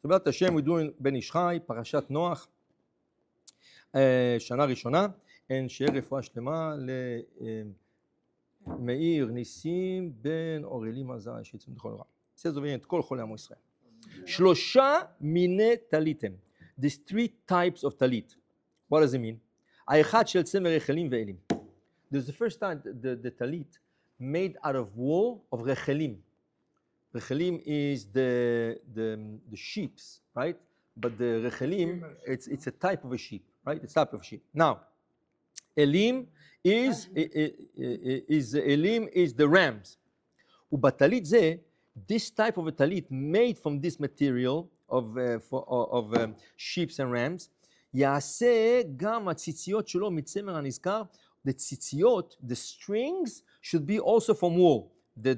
So בעזרת השם, we're doing בן איש חי, פרשת נוח, שנה ראשונה, שיהיה רפואה שלמה למאיר ניסים בן אוראלים עזר, שיצאו מכל רע. זה זובין את כל חולי עמו ישראל. 3 מיני טליתם. There's 3 types of talit. What does it mean? האחד של צמר רחלים ואלים. There's the first time, the talit made out of wool of רחלים. רחלים is the sheeps, right? But the רחלים, it's a type of a sheep, right? It's a type of a sheep. Now, elim is the rams. ובטלית זה, this type of a talit made from this material of sheeps and rams, יעשה גם הציציות שלו מצמר הנזכר. The ציציות, the strings should be also from wool. The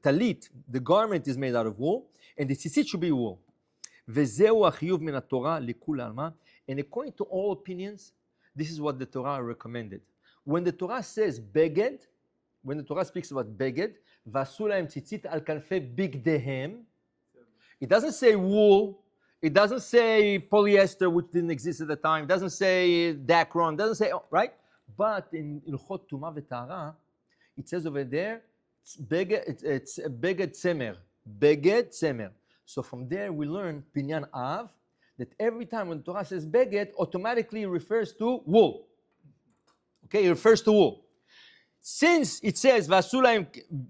talit, the garment is made out of wool, and the tzitzit should be wool. וזהו החיוב מן התורה לכולי עלמא. And according to all opinions, this is what the Torah recommended. When the Torah says beged, when the Torah speaks about beged, ועשו להם ציצית על כנפי בגדיהם, it doesn't say wool, it doesn't say polyester, which didn't exist at the time, it doesn't say dacron, it doesn't say, right? But in הלכות טומאה וטהרה, it says over there, it's beged tzemer, beged tzemer. So from there we learn pinyan av, that every time when the Torah says beged, automatically refers to wool. Okay, it refers to wool. Since it says ועשו להם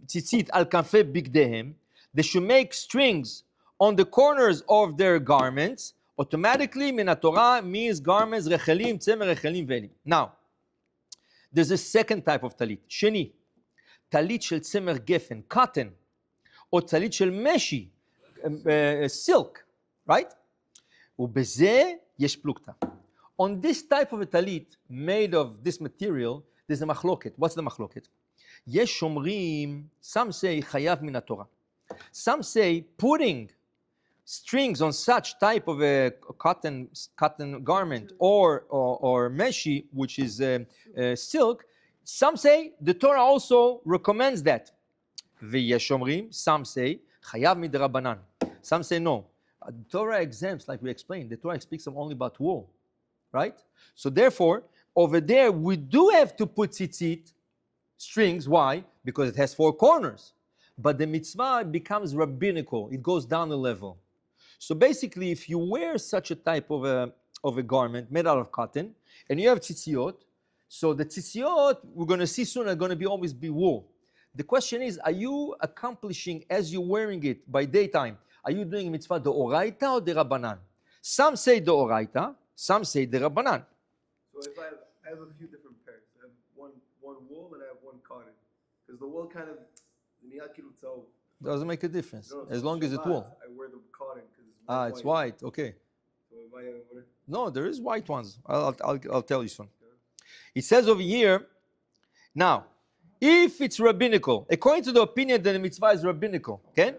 ציצית על כנפי בגדיהם, they should make strings on the corners of their garments. Automatically מן התורה means garments רחלים, צמר רחלים ואלים. Now, there's a second type of talit, שני, talit של צמר גפן, cotton, או talit של משי, silk, right? ובזה יש פלוגתא. On this type of a talit made of this material, there's a מחלוקת. What's the מחלוקת? יש שומרים, some say חייב מן התורה. Some say putting strings on such type of a cotton garment or meshi, which is silk, some say the Torah also recommends that. ויש שומרים, some say חייב מדרבנן. Some say no. The Torah exempts, like we explained, the Torah speaks only about wool, right? So therefore, over there we do have to put tzitzit strings. Why? Because it has 4 corners. But the mitzvah becomes rabbinical. It goes down a level. So basically, if you wear such a type of a garment made out of cotton, and you have tzitziot, so the tzitziot, we're going to see soon, are going to always be wool. The question is, are you accomplishing, as you're wearing it by daytime, are you doing mitzvah d'oraita or d'Rabbanan? Some say d'oraita, some say d'Rabbanan. So if I have a few different pairs. I have one wool and I have one cotton. Because the wool kind of, doesn't make a difference, as long as it's wool. I wear the cotton because it's white, okay. So if I wear... No, there is white ones. I'll tell you soon. It says over here, now, if it's rabbinical, according to the opinion that the mitzvah is rabbinical, okay?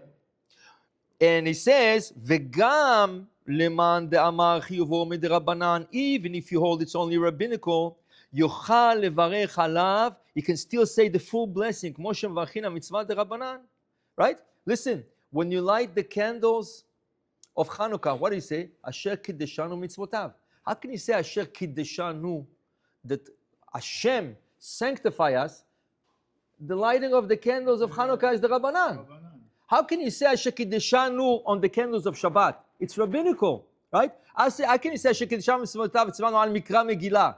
And it says, v'gam leman de'amar chiyuvo mid'rabbanan, even if you hold it's only rabbinical, yochal levarech alav, you can still say the full blessing, Moshe v'achina mitzvah de'rabbanan, right? Listen, when you light the candles of Hanukkah, what do you say? Asher kiddeshanu mitzvotav. How can you say Asher kiddeshanu, that Hashem sanctify us? The lighting of the candles of Hanukkah is the Rabbanan. How can you say Asher kiddeshanu on the candles of Shabbat? It's rabbinical, right? How can you say Asher kiddeshanu mitzvotav tzivanu al mikra megillah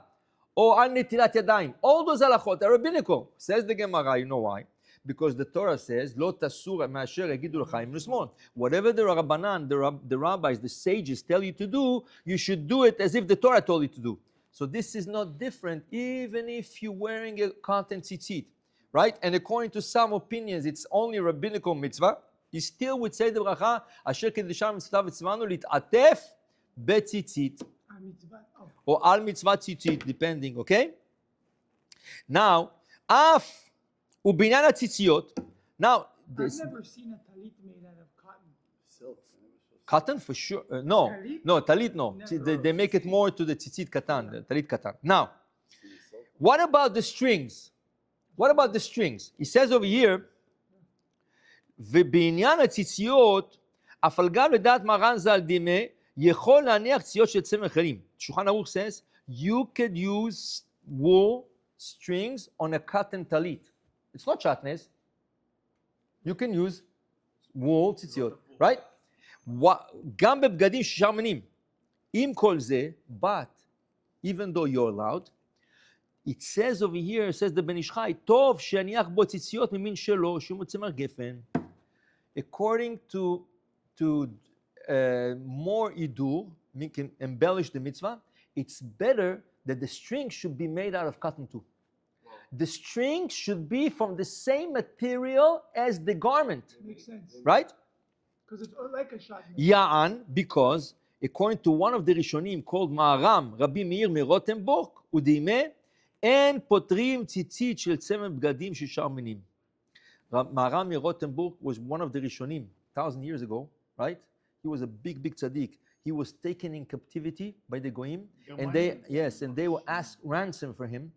or al netilat yadayim? All those halachot are rabbinical. Says the Gemara, you know why? Because the Torah says, Lo tasur ma'asher yagidu l'cha im nismon. Whatever the Rabbanan, the rabbis, the sages tell you to do, you should do it as if the Torah told you to do. So this is not different, even if you're wearing a cotton tzitzit, right? And according to some opinions, it's only rabbinical mitzvah. You still would say the bracha, Asher kedeshanu mitzvotav v'tzivanu lit'atef betzitzit. Or al mitzvah tzitzit, depending, okay? Now, af ובעניין הציציות, now, I've never seen a talit made out of cotton. Silk. Cotton for sure. No, Talit? no, talit no. They make it more to the tzitzit katan, the talit katan. Now, what about the strings? What about the strings? He says over here, ובעניין הציציות, אף על גב לדעת מרן ז"ל דימה, יכול להניח ציציות של צמר חלים. שולחן ערוך says, you could use wool strings on a cotton talit. It's not shatnez. You can use wool ציציות, right? גם בבגדים שישה מינים. עם כל זה, but even though you're allowed, it says over here, it says the בן איש חי, טוב שיניח בו ציציות ממין שלו, שהוא מצמר גפן. According to more idur, we can embellish the mitzvah, it's better that the string should be made out of cotton too. The string should be from the same material as the garment. Makes sense. Right? Because it's like a shot. Ya'an, because according to one of the Rishonim called Ma'aram, Rabbi Meir מרוטנבורג, ודימה, אין פותרים ציצית של צמר בגדים שישה מינים. Ma'aram מרוטנבורג was one of the Rishonim 1,000 years ago, right? He was a big tzaddik. He was taken in captivity by the Goyim, and they will ask ransom for him.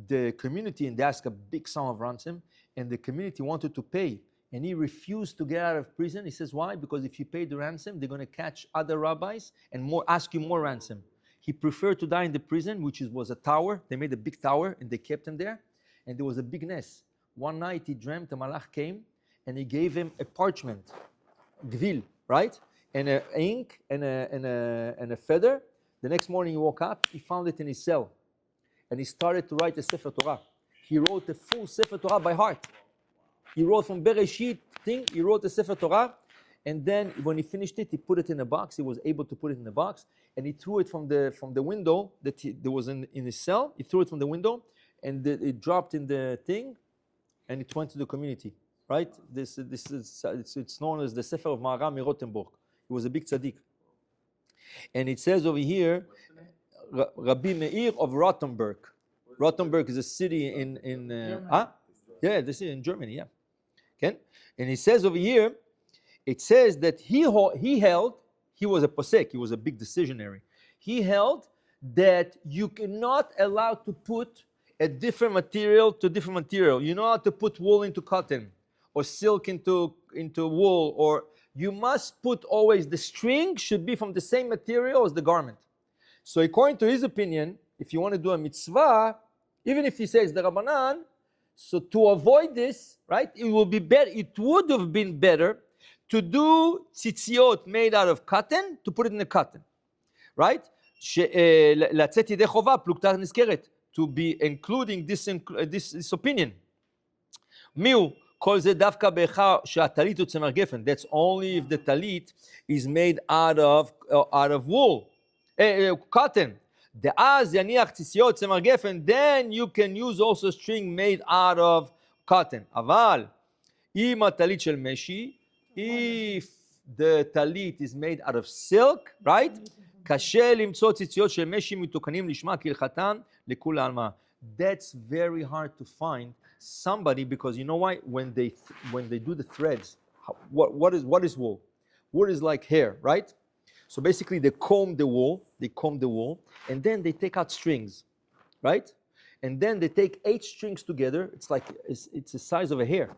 The community, and they asked a big sum of ransom, and the community wanted to pay, and he refused to get out of prison. He says, why? Because if you pay the ransom, they're going to catch other rabbis and ask you more ransom. He preferred to die in the prison, which was a tower. They made a big tower, and they kept him there, and there was a big nest. One night he dreamt a malach came, and he gave him a parchment, gvil, right? And an ink and a feather. The next morning he woke up, he found it in his cell. And he started to write a Sefer Torah. He wrote a full Sefer Torah by heart. He wrote from Bereshit thing, he wrote a Sefer Torah, and then when he finished it, he put it in a box. He was able to put it in a box, and he threw it from the window that there was in his cell. He threw it from the window, and it dropped in the thing, and it went to the community. Right? It's known as the Sefer of Ma'aram Rotenburg. He was a big tzaddik. And it says over here, Rabbi Meir of Rothenburg. Rothenburg is a city in this is in Germany, yeah. Okay? And it says over here, it says that he held, he was a posek, he was a big decisionary. He held that you cannot allow to put a different material to different material. You're not allowed to put wool into cotton or silk into wool, or you must put always the string should be from the same material as the garment. So according to his opinion, if you want to do a mitzvah, even if he says the Rabbanan, so to avoid this, right, it will be better, it would have been better to do tzitziot made out of cotton, to put it in the cotton, right? לצאת ידי חובה, פלוגתא נזכרת, to be including this opinion. מיהו? כל זה דווקא בהכרח שהטלית הוא צמר גפן. That's only if the talit is made out of wool, cotton. דאז יניח ציציות צמר גפן, then you can use also string made out of cotton. אבל אם הטלית של משי, if the talit is made out of silk, right? קשה למצוא ציציות של משי מתוקנים לשמה כהלכתן לכולי עלמא. That's very hard to find somebody, because you know why? When they do the threads, what is wool? Wool is like hair, right? So basically they comb the wool, and then they take out strings, right? And then they take 8 strings together. It's like it's the size of a hair.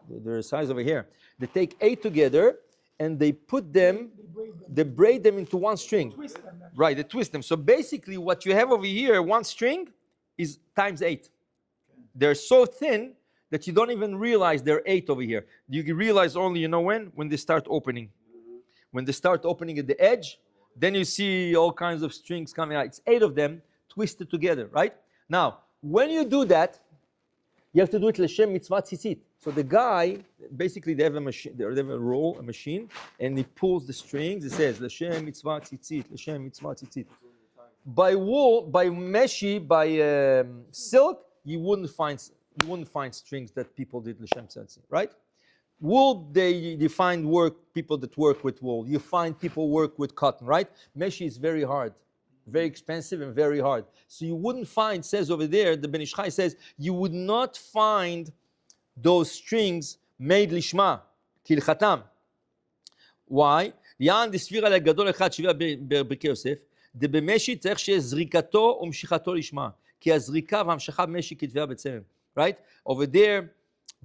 They're the size of a hair. They take 8 together and they put them, they braid them into one string. Twist them. Right, they twist them. So basically what you have over here, one string, is times 8. They're so thin that you don't even realize they're 8 over here. You realize only, you know when they start opening. When they start opening at the edge, then you see all kinds of strings coming out. It's 8 of them twisted together, right? Now, when you do that, you have to do it l'shem mitzvah tzitzit. So the guy, basically they have a machine, they have a machine, and he pulls the strings. It says l'shem mitzvah tzitzit, l'shem mitzvah tzitzit. By wool, by meshi, by silk, you wouldn't find strings that people did l'shem tzitzit, right? Wool, they find people that work with wool. You find people work with cotton, right? Meshi is very hard, very expensive and very hard. So you wouldn't find, says over there, the Ben Ish Chai says, you would not find those strings made lishma, כהלכתם. Why? יען דספירה לגדול אחד שהביאה בברכי יוסף, דבמשי צריך שיהיה זריקתו ומשיכתו לשמה, כי הזריקה והמשכה במשי כתביעה בצמם. Right? Over there,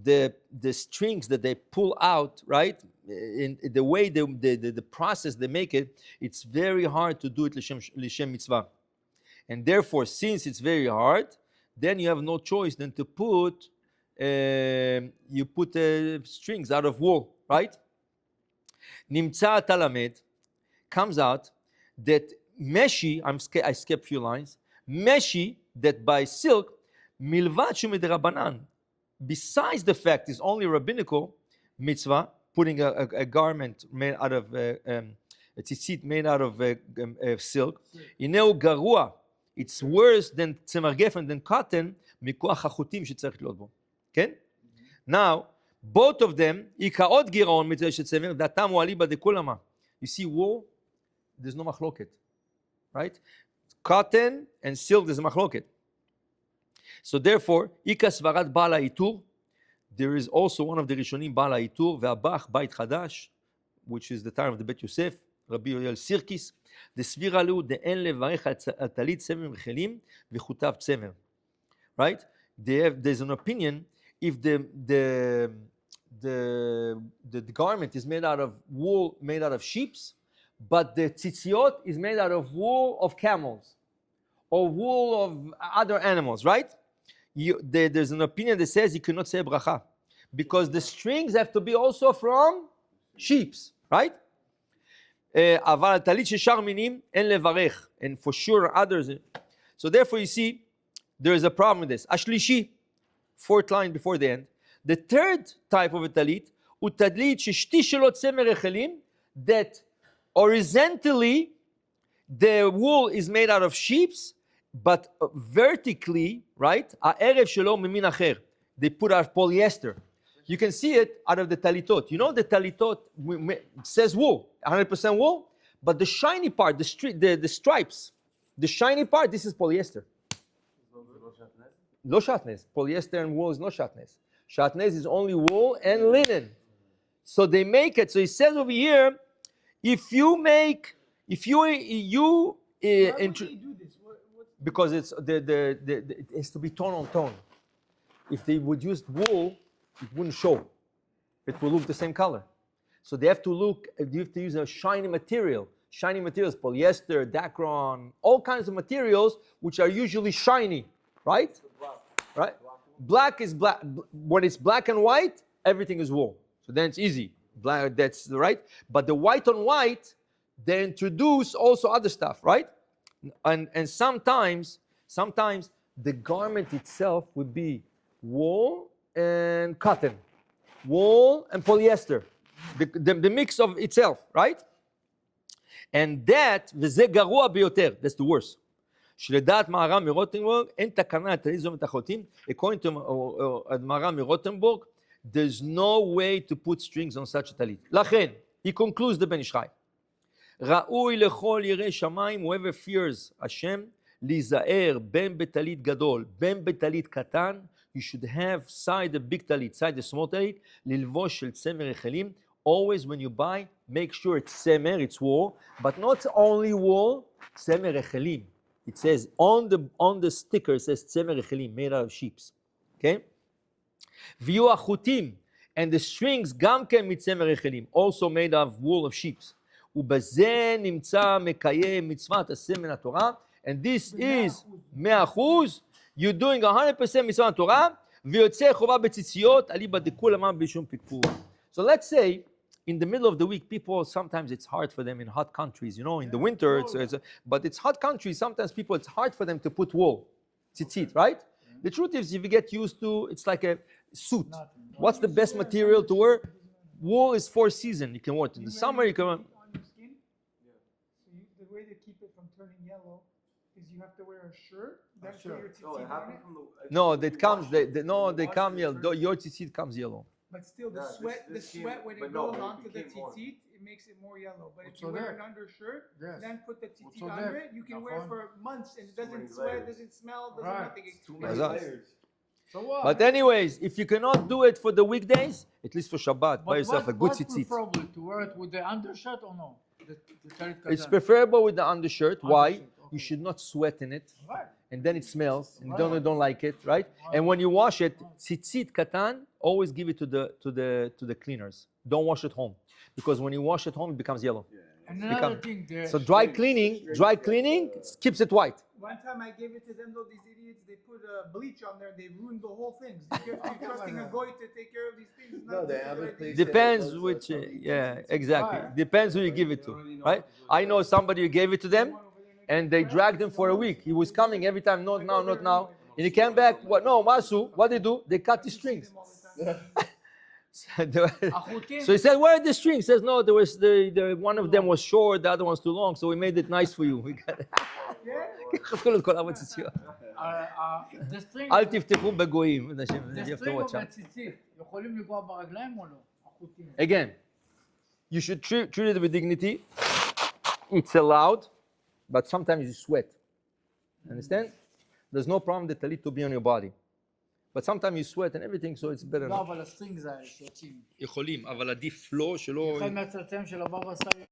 the strings that they pull out, right, in the way the process they make it, it's very hard to do it l'shem mitzvah. And therefore, since it's very hard, then you have no choice than to put strings out of wool, right? Nimtza talamed, comes out that meshi, I skipped a few lines, meshi, that by silk, milvat shumiderabanan, besides the fact it's only rabbinical mitzvah, putting a garment made out of a tzitzit made out of silk, ineu garua, it's worse than tzemar gefen, than cotton, mikoach hachutim שצריך להיות בו. כן? Now, both of them, יקרות גירעון מצווה של צמר, דתם הוא אליבא דכולמה. You see, wool, there's no מחלוקת. Right? Cotton and silk, there's a מחלוקת. So therefore, ika svarat בעל האיתור, there is also one of the Rishonim, בעל האיתור, והבח בית חדש, which is the time of the Bet Yosef, רבי יואל סירקיס, דסבירה לו דאין לברך על טלית צמר וחלים וחוטב צמר. Right? There's an opinion, if the garment is made out of wool, made out of sheep's, but the tzitziot is made out of wool of camels, or wool of other animals, right? There's an opinion that says you cannot say bracha, because the strings have to be also from sheep's, right? אבל על טלית של שאר מינים אין לברך, and for sure others. So therefore you see, there is a problem with this. השלישי, fourth line before the end, the third type of a talit, הוא טלית ששתי שלו צמר רחלים, that horizontally the wool is made out of sheep's, but vertically, right, הערב שלו ממין אחר. They put out polyester. You can see it out of the talitot. You know the talitot says wool, 100% wool, but the shiny part, the stripes, the shiny part, this is polyester. No shatnez. Polyester and wool is no shatnez. Shatnez is only wool and linen. So they make it. So it says over here, if you Why would they do this? because it's it has to be tone on tone. If they would use wool, it wouldn't show. It will look the same color. So they have to use a shiny material. Shiny materials, polyester, dacron, all kinds of materials which are usually shiny, right? Right? Black is black. When it's black and white, everything is wool. So then it's easy. Black, that's right. But the white on white, they introduce also other stuff, right? And sometimes the garment itself would be wool and cotton, wool and polyester, the mix of itself, right? And that, וזה גרוע ביותר, that's the worst. שלדעת מהר"ם מרוטנבורג, אין תקנה לטלית זו מתחתים, according to מהר"ם מרוטנבורג, there's no way to put strings on such a talit. לכן, he concludes the Ben Ish Chai. ראוי לכל ירא שמיים, whoever fears השם, להיזהר בין בטלית גדול, בין בטלית קטן, you should have side the big talit, side the small talit, ללבוש של צמר רחלים. Always when you buy, make sure it's semer, it's wool, but not only wool, semer rechelim. It says on the sticker, it says semer rechelim, made out of sheeps. Okay? V'yu achutim, and the strings גם כן מצמר רחלים, also made of wool of sheeps. ובזה נמצא מקיים מצוות הסמן התורה, and this is 100%, you're doing 100% מצוות התורה, ויוצא חובה בציציות, אליבא דכולמה בלי שום פקפור. So let's say, in the middle of the week, people, sometimes it's hard for them in hot countries, you know, in the winter, but it's hot countries, sometimes it's hard for them to put wool, tzitzit, right? The truth is, if you get used to, it's like a suit. What's the best material to wear? Wool is 4 seasons. You can wear it in the summer, you can wear on your skin. So the way to keep it from turning yellow is you have to wear a shirt. Then put your tzitzit No, it on happened it. from the. No, that comes, they wash come it, yellow. turn it. Your tzitzit comes yellow. But still, the Yeah, sweat, this the came- sweat when it but no, goes but it onto the became more. tzitzit, it makes it more yellow. But if Also you wear there. an undershirt, Yes. then put the tzitzit Also under there. it, you can wear it נכון. for months and it Too doesn't many sweat, layers. doesn't smell, doesn't Right. nothing. It's too It's many Exactly. layers. So what? But anyways, if you cannot do it for the weekdays, at least for Shabbat, buy yourself a good what's tzitzit. preferable, to wear it with the undershirt or no? It's preferable with the undershirt. Why? Undershirt, okay. You should not sweat in it, Right. and then it smells, and you don't like it, right? And when you wash it, tzitzit katan, always give it to the cleaners. Don't wash at home, because when you wash at home, it becomes yellow. And another thing, So dry cleaning keeps it white. One time I gave it to them, though, these idiots, they put bleach on there, they ruined the whole thing. So you're trusting a goy to take care of these things. is No, not they the have right it, thing. they- Depends Those which, are probably yeah, exactly. Right. Depends who you give it to, right? I know somebody you gave it to them, and they dragged him for a week. He was coming every time, not now, not now. And he came back, what? No, Masu, what they do? They cut the strings. So he said, "Where are the strings?" He says, "No, there was the one of them was short, the other one's too long, so we made it nice for you." We got it. the string, אל תפתחו בגויים, אנשים, the you have to string watch of out. הציצית, יכולים לגוע ברגליים או לא? החוטים. Again, you should treat it with dignity. It's allowed, but sometimes you sweat. Understand? There's no problem the talit to be on your body. But sometimes you sweat and everything, so it's better לא, not. אבל הסטרינג זה שיוצאים. יכולים, אבל עדיף לא, שלא... אחד מהצאצאים של הבבא סאלי.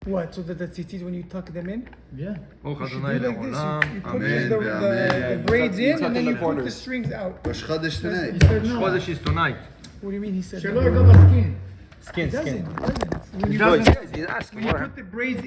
What? So that the tzitzit, when you tuck them in, Yeah. ברוך you should אדוני do like this. לעולם, You put אמן the braids in, Tuck and then in you the put the corners. strings out. ראש חודש תנאי. He said no. חודש is tonight. What do you mean? He said שלא no. ייגע בסקין. Skin, It doesn't. skin. It doesn't. When you, No, put, he's asking when you for put the braids in,